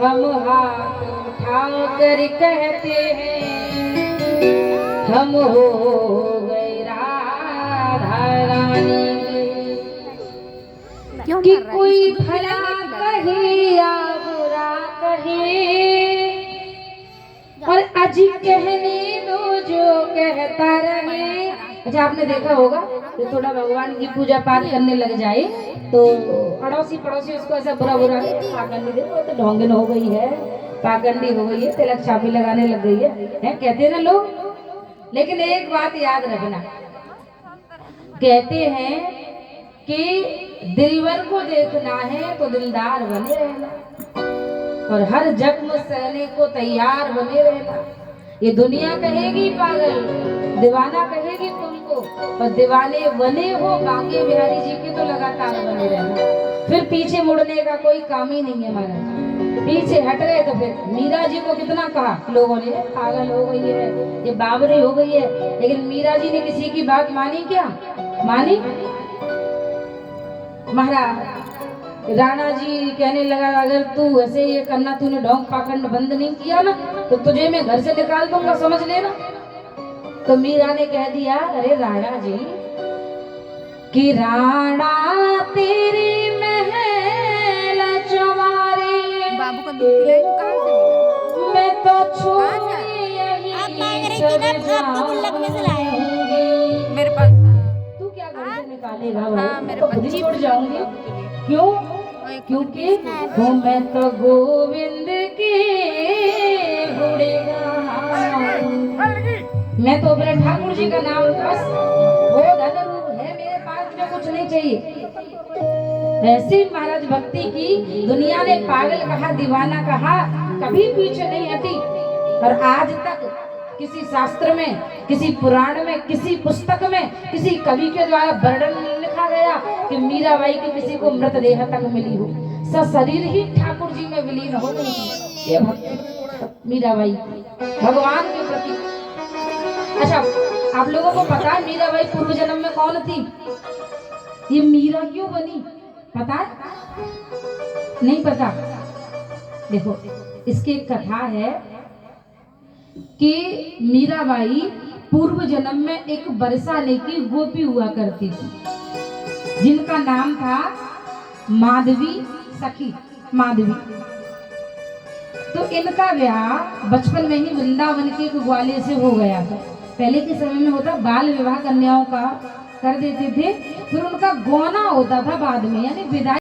हम हाथ उठाकर कहते हैं हम हो गए राधा रानी कि कोई भला कहे या बुरा कहे और अजी कहने दो जो कहता रहे। अच्छा आपने देखा होगा तो थोड़ा भगवान की पूजा पाठ करने लग जाए तो अड़ोसी पड़ोसी उसको ऐसा बुरा बुरा पाखंडी देखो तो ढोंगिन हो गई है, पाखंडी हो गई है, तिलक छापी लगाने लग गई है कहते हैं ना लोग। लेकिन एक बात याद रखना, कहते हैं कि दिलवर को देखना है तो दिलदार बने रहना और हर जख्म सहने को तैयार बने रहना। ये दुनिया कहेगी पागल, दीवाना कहेगी तुमको, पर दीवाने बने हो बांके बिहारी जी के तो लगातार बने रहना। फिर पीछे मुड़ने का कोई काम ही नहीं है महाराज। पीछे हट गए तो फिर मीरा जी को कितना कहा लोगों ने पागल हो गई है, ये बावरी हो गई है, लेकिन मीरा जी ने किसी की बात मानी क्या? मानी? महाराज राणा जी कहने लगा अगर तू ऐसे ये करना, तूने ढोंग पाखंड बंद नहीं किया ना तो तुझे मैं घर से निकाल दूंगा, समझ लेना। तो मीरा ने कह दिया अरे राणा जी कि राणा तेरी महल चवारे बाबू का दूध पिलाए कहाँ से मिला? मैं तो छोड़ यही सब जाऊंगी। मेरे पास तू क्या घर से निकालेगा? हाँ, मेरे तो पास खुद ही जीप छोड़ जाऊंगी। क्यों? क्योंकि वो मैं तो गोविंद की गुणगान, मैं तो अपने ठाकुर जी का नाम बस वो धन है मेरे में कुछ नहीं चाहिए। ऐसी महाराज भक्ति की दुनिया ने पागल कहा, दीवाना कहा, कभी पीछे नहीं हटी। और आज तक किसी शास्त्र में, किसी पुराण में, किसी पुस्तक में, किसी कवि के द्वारा वर्णन नहीं लिखा गया कि मीराबाई की किसी को मृतदेह तक मिली हो। शरीर ही ठाकुर जी में विलीन हो गई है। ये भक्ति मीराबाई भगवान के प्रति। अच्छा, आप लोगों को पता है मीराबाई पूर्व जन्म में कौन थी? ये मीरा क्यों बनी, पता है? नहीं पता? देखो, इसकी एक कथा है कि मीराबाई पूर्व जन्म में एक बरसाने की गोपी हुआ करती थी, जिनका नाम था माधवी, सखी माधवी। तो इनका ब्याह बचपन में ही वृंदावन के एक ग्वाले से हो गया था। पहले के समय में होता बाल विवाह कन्याओं का कर देते थे, फिर उनका गौना होता था बाद में, यानी विदाई।